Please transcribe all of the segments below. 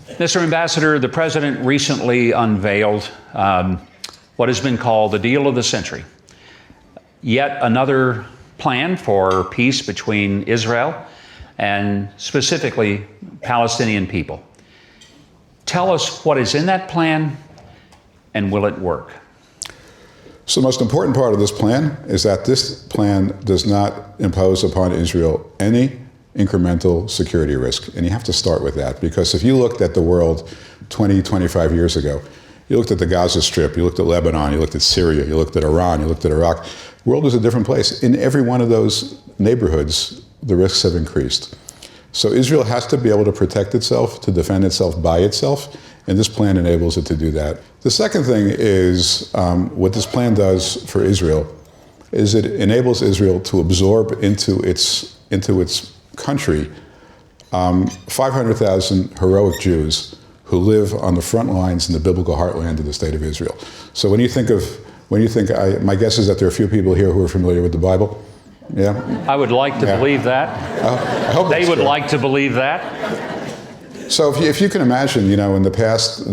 Mr. Ambassador, the President recently unveiled what has been called the deal of the century. Yet another plan for peace between Israel and specifically Palestinian people. Tell us what is in that plan and will it work? So the most important part of this plan is that this plan does not impose upon Israel any incremental security risk. And you have to start with that, because if you looked at the world 20, 25 years ago, you looked at the Gaza Strip, you looked at Lebanon, you looked at Syria, you looked at Iran, you looked at Iraq, the world was a different place. In every one of those neighborhoods, the risks have increased. So Israel has to be able to protect itself, to defend itself by itself, and this plan enables it to do that. The second thing is what this plan does for Israel is it enables Israel to absorb into its country 500,000 heroic Jews who live on the front lines in the biblical heartland of the state of Israel. So my guess is that there are a few people here who are familiar with the Bible. Yeah, I would like to believe that. I hope they would true. like to believe that. So if you can imagine, in the past,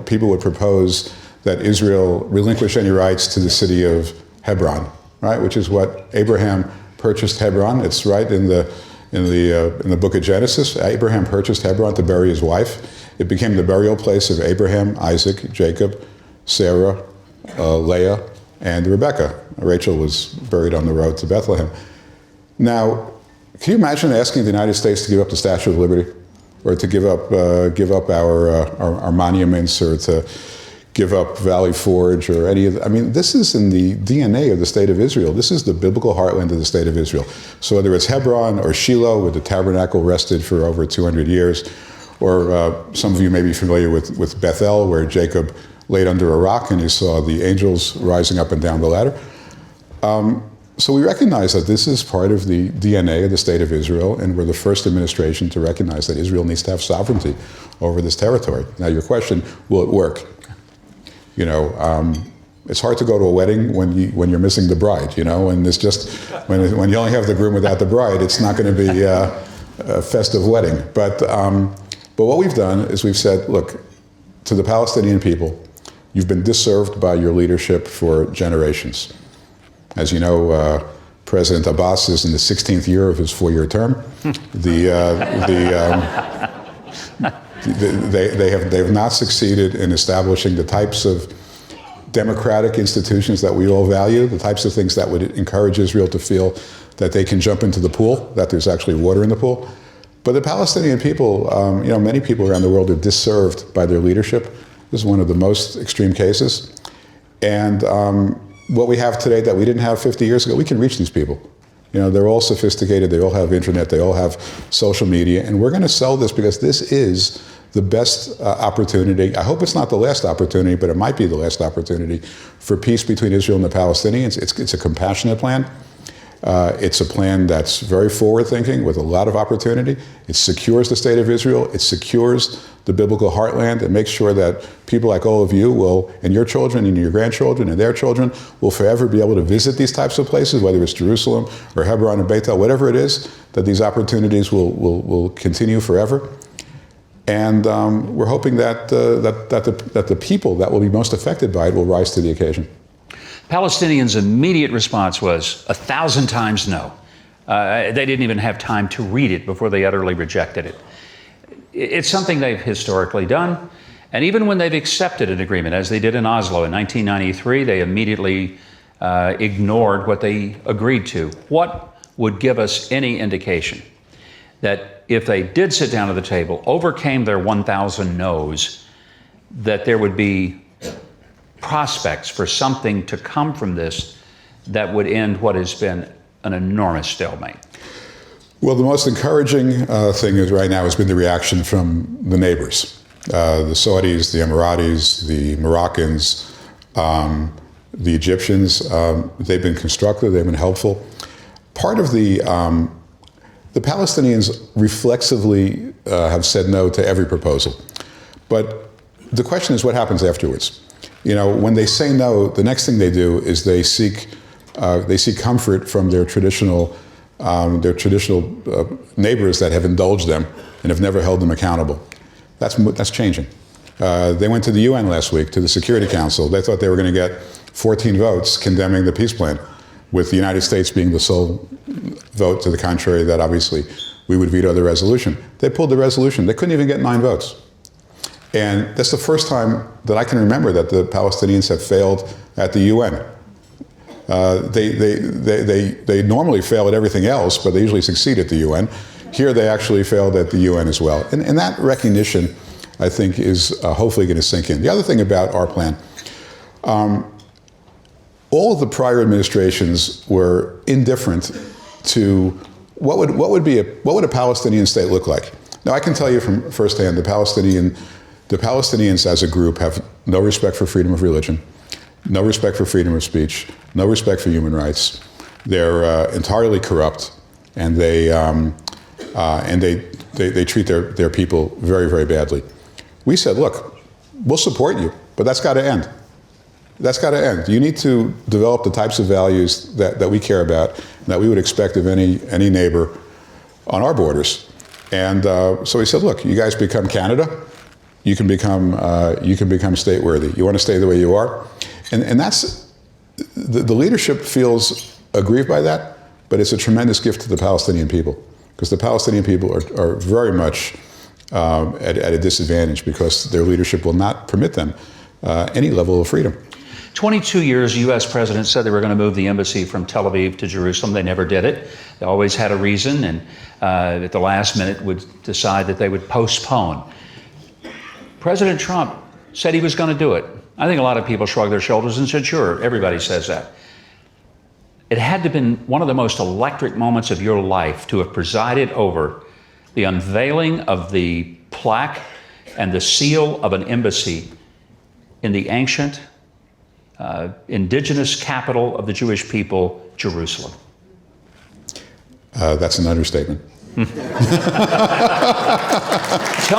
people would propose that Israel relinquish any rights to the city of Hebron, right? Which is what Abraham purchased Hebron. It's right in the book of Genesis. Abraham purchased Hebron to bury his wife. It became the burial place of Abraham, Isaac, Jacob, Sarah, Leah, and Rebekah. Rachel was buried on the road to Bethlehem. Now, can you imagine asking the United States to give up the Statue of Liberty, or to give up our monuments, or to give up Valley Forge, or any of? This is in the DNA of the state of Israel. This is the biblical heartland of the state of Israel. So whether it's Hebron or Shiloh, where the tabernacle rested for over 200 years, or some of you may be familiar with Bethel, where Jacob laid under a rock and he saw the angels rising up and down the ladder. So we recognize that this is part of the DNA of the state of Israel, and we're the first administration to recognize that Israel needs to have sovereignty over this territory. Now, your question, will it work? It's hard to go to a wedding when you're missing the bride, and it's just, when you only have the groom without the bride, it's not going to be a festive wedding. But what we've done is we've said, look, to the Palestinian people, you've been disserved by your leadership for generations. As you know, President Abbas is in the 16th year of his 4-year term. They have not succeeded in establishing the types of democratic institutions that we all value, the types of things that would encourage Israel to feel that they can jump into the pool, that there's actually water in the pool. But the Palestinian people, many people around the world are disserved by their leadership. This is one of the most extreme cases. And what we have today that we didn't have 50 years ago, we can reach these people. They're all sophisticated, they all have internet, they all have social media, and we're going to sell this because this is the best opportunity. I hope it's not the last opportunity, but it might be the last opportunity for peace between Israel and the Palestinians. It's a compassionate plan. It's a plan that's very forward-thinking with a lot of opportunity. It secures the state of Israel. It secures the biblical heartland. It makes sure that people like all of you will, and your children and your grandchildren and their children, will forever be able to visit these types of places, whether it's Jerusalem or Hebron or Bethel, whatever it is, that these opportunities will continue forever. And we're hoping that the people that will be most affected by it will rise to the occasion. Palestinians' immediate response was 1,000 times no. They didn't even have time to read it before they utterly rejected it. It's something they've historically done. And even when they've accepted an agreement, as they did in Oslo in 1993, they immediately ignored what they agreed to. What would give us any indication that if they did sit down at the table, overcame their 1,000 no's, that there would be prospects for something to come from this that would end what has been an enormous stalemate? Well, the most encouraging thing is right now has been the reaction from the neighbors, the Saudis, the Emiratis, the Moroccans, the Egyptians. They've been constructive, they've been helpful. Part of the Palestinians reflexively have said no to every proposal. But the question is what happens afterwards? When they say no, the next thing they do is they seek comfort from their traditional neighbors that have indulged them and have never held them accountable. That's changing. They went to the UN last week, to the Security Council. They thought they were going to get 14 votes condemning the peace plan, with the United States being the sole vote to the contrary, that obviously we would veto the resolution. They pulled the resolution. They couldn't even get 9 votes. And that's the first time that I can remember that the Palestinians have failed at the UN. They normally fail at everything else, but they usually succeed at the UN. Here they actually failed at the UN as well. And that recognition, I think, is hopefully going to sink in. The other thing about our plan, all of the prior administrations were indifferent to what would a Palestinian state look like. Now, I can tell you from firsthand, the Palestinians as a group have no respect for freedom of religion, no respect for freedom of speech, no respect for human rights. They're entirely corrupt, and they treat their people very, very badly. We said, look, we'll support you, but that's got to end. That's got to end. You need to develop the types of values that we care about, and that we would expect of any neighbor on our borders. And so we said, look, you guys become Canada. You can become state-worthy. You want to stay the way you are, and that's the leadership feels aggrieved by that, but it's a tremendous gift to the Palestinian people, because the Palestinian people are very much at a disadvantage, because their leadership will not permit them any level of freedom. 22 years, U.S. presidents said they were going to move the embassy from Tel Aviv to Jerusalem. They never did it. They always had a reason, and at the last minute would decide that they would postpone. President Trump said he was going to do it. I think a lot of people shrugged their shoulders and said, sure, everybody says that. It had to have been one of the most electric moments of your life to have presided over the unveiling of the plaque and the seal of an embassy in the ancient, indigenous capital of the Jewish people, Jerusalem. That's an understatement. Tell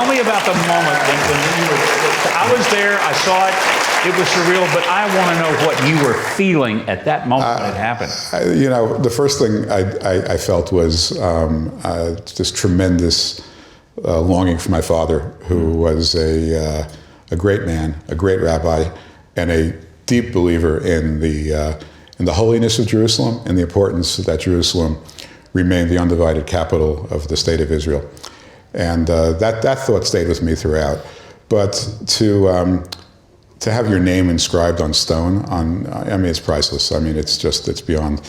me about the moment when you were, I was there, I saw it, it was surreal, but I want to know what you were feeling at that moment when it happened. The first thing I felt was just tremendous longing for my father, who was a great man, a great rabbi, and a deep believer in the holiness of Jerusalem and the importance that Jerusalem remain the undivided capital of the state of Israel. And that thought stayed with me throughout. But to have your name inscribed on stone, it's priceless. I mean, it's beyond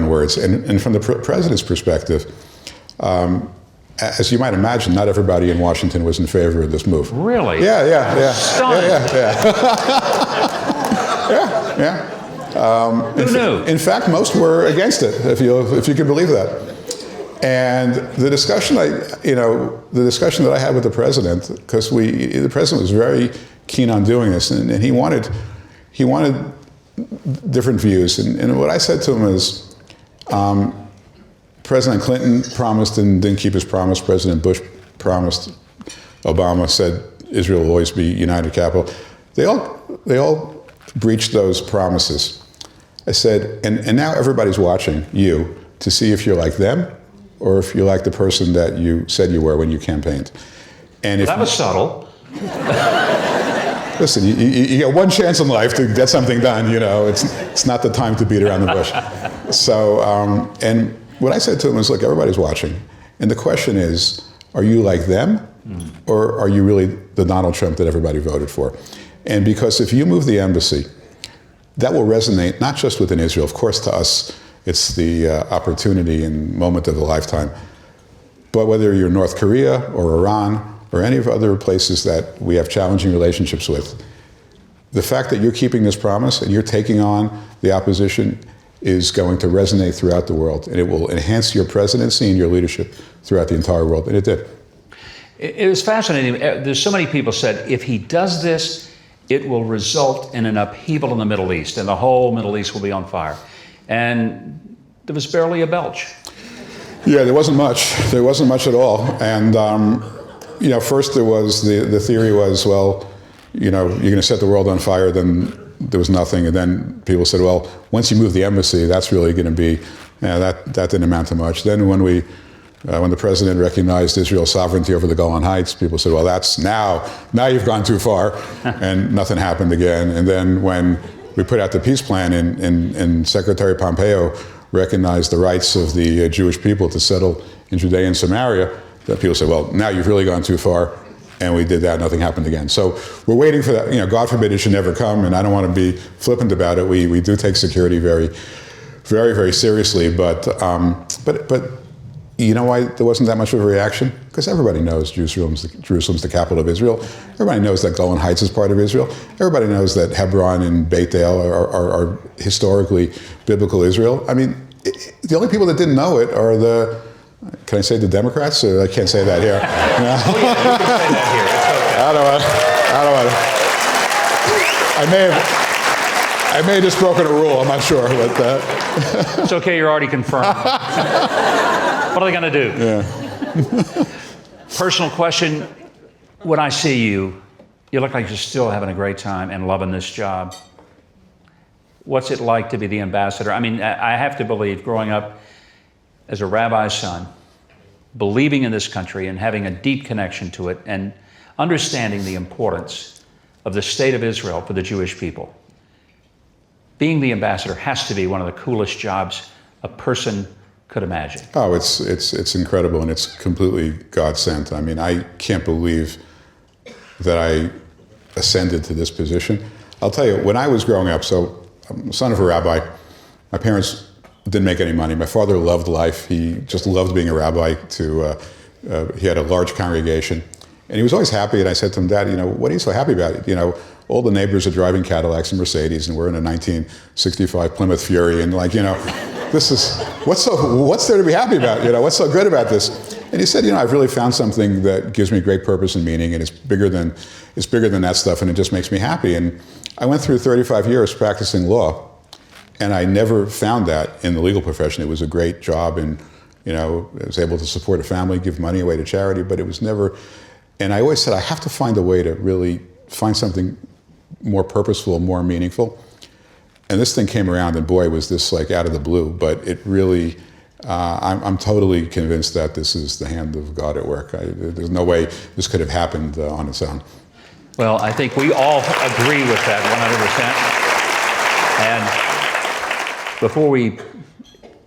words. And from the president's perspective, as you might imagine, not everybody in Washington was in favor of this move. Really? Yeah. Stunning. Yeah. Who knew? In fact, most were against it, if you can believe that. And the discussion that I had with the president, because the president was very keen on doing this, and he wanted different views. And what I said to him is, President Clinton promised and didn't keep his promise. President Bush promised. Obama said Israel will always be united capital. They all breached those promises. I said, and now everybody's watching you to see if you're like them or if you're like the person that you said you were when you campaigned. And that was subtle. Listen, you get one chance in life to get something done. It's not the time to beat around the bush. So, and what I said to him was, look, everybody's watching, and the question is, are you like them, or are you really the Donald Trump that everybody voted for? And because if you move the embassy, that will resonate not just within Israel. Of course, to us, it's the opportunity and moment of a lifetime. But whether you're North Korea or Iran or any of other places that we have challenging relationships with, the fact that you're keeping this promise and you're taking on the opposition is going to resonate throughout the world, and it will enhance your presidency and your leadership throughout the entire world, and it did. It was fascinating. There's so many people said, if he does this, it will result in an upheaval in the Middle East, and the whole Middle East will be on fire. And there was barely a belch. Yeah, there wasn't much. There wasn't much at all. And, first there was, the theory was, well, you're going to set the world on fire, then there was nothing. And then people said, well, once you move the embassy, that's really going to be, that didn't amount to much. Then when we When the president recognized Israel's sovereignty over the Golan Heights, people said, well, that's now you've gone too far, and nothing happened again. And then when we put out the peace plan and Secretary Pompeo recognized the rights of the Jewish people to settle in Judea and Samaria, that people said, well, now you've really gone too far. And we did that, nothing happened again. So we're waiting for that. God forbid it should never come, and I don't want to be flippant about it. We do take security very, very, very seriously, but you know why there wasn't that much of a reaction? Because everybody knows Jerusalem's the capital of Israel. Everybody knows that Golan Heights is part of Israel. Everybody knows that Hebron and Beit El are historically biblical Israel. I mean, the only people that didn't know it are can I say the Democrats? Or I can't say that here. Oh, yeah, you can say that here. It's okay. I may have just broken a rule. I'm not sure, but it's okay. You're already confirmed. What are they going to do? Yeah. Personal question: when I see you, you look like you're still having a great time and loving this job. What's it like to be the ambassador? I mean, I have to believe, growing up as a rabbi's son, believing in this country and having a deep connection to it, and understanding the importance of the state of Israel for the Jewish people. Being the ambassador has to be one of the coolest jobs a person could imagine. Oh, it's incredible, and it's completely God sent. I mean, I can't believe that I ascended to this position. I'll tell you, when I was growing up, so I'm the son of a rabbi. My parents didn't make any money. My father loved life. He just loved being a rabbi. He had a large congregation, and he was always happy. And I said to him, Dad, what are you so happy about? All the neighbors are driving Cadillacs and Mercedes, and we're in a 1965 Plymouth Fury, and this is what's there to be happy about? What's so good about this? And he said, I've really found something that gives me great purpose and meaning, and it's bigger than that stuff, and it just makes me happy. And I went through 35 years practicing law, and I never found that in the legal profession. It was a great job, and I was able to support a family, give money away to charity, but it was never. And I always said, I have to find a way to really find something more purposeful, more meaningful. And this thing came around, and boy, was this like out of the blue. But it really, I'm totally convinced that this is the hand of God at work. There's no way this could have happened on its own. Well, I think we all agree with that 100%. And before we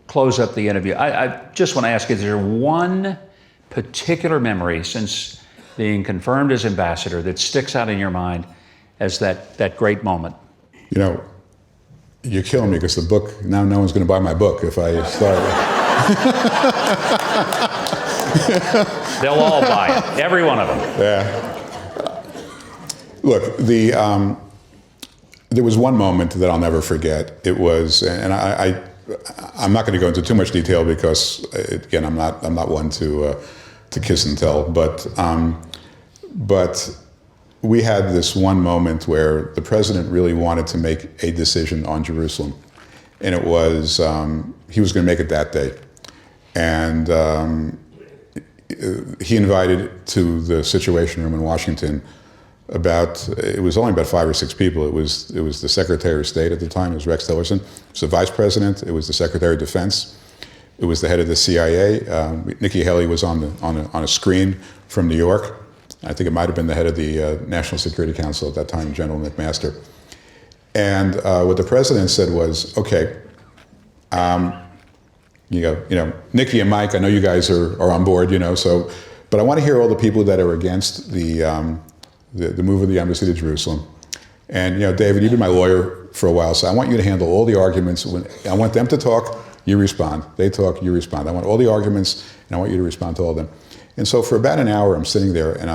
close up the interview, I just want to ask, is there one particular memory since being confirmed as ambassador that sticks out in your mind as that great moment? You're killing me, because the book, now no one's going to buy my book if I start. They'll all buy it, every one of them. Yeah. Look, there was one moment that I'll never forget. It was, and I'm not going to go into too much detail because, again, I'm not one to kiss and tell, but we had this one moment where the president really wanted to make a decision on Jerusalem, and it was he was going to make it that day, and he invited to the Situation Room in Washington it was only about 5 or 6 people. It was the Secretary of State at the time, it was Rex Tillerson. It was the Vice President. It was the Secretary of Defense. It was the head of the CIA. Nikki Haley was on a screen from New York. I think it might have been the head of the National Security Council at that time, General McMaster. And what the president said was, okay, Nikki and Mike, I know you guys are on board, but I want to hear all the people that are against the move of the embassy to Jerusalem. And, David, you've been my lawyer for a while, so I want you to handle all the arguments. I want them to talk, you respond. They talk, you respond. I want all the arguments, and I want you to respond to all of them. And so for about an hour, I'm sitting there, and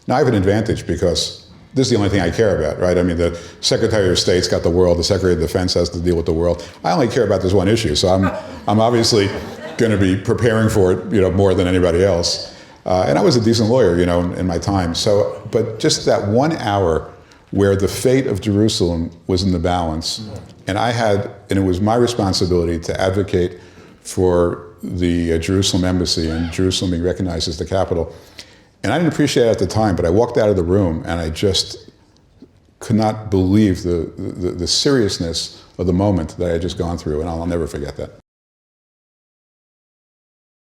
now I have an advantage because this is the only thing I care about, right? I mean, the Secretary of State's got the world, the Secretary of Defense has to deal with the world. I only care about this one issue, so I'm obviously going to be preparing for it, more than anybody else. And I was a decent lawyer, in my time. So, but just that 1 hour where the fate of Jerusalem was in the balance, and it was my responsibility to advocate for the Jerusalem embassy and Jerusalem being recognized as the capital. And I didn't appreciate it at the time, but I walked out of the room and I just could not believe the seriousness of the moment that I had just gone through, and I'll never forget that.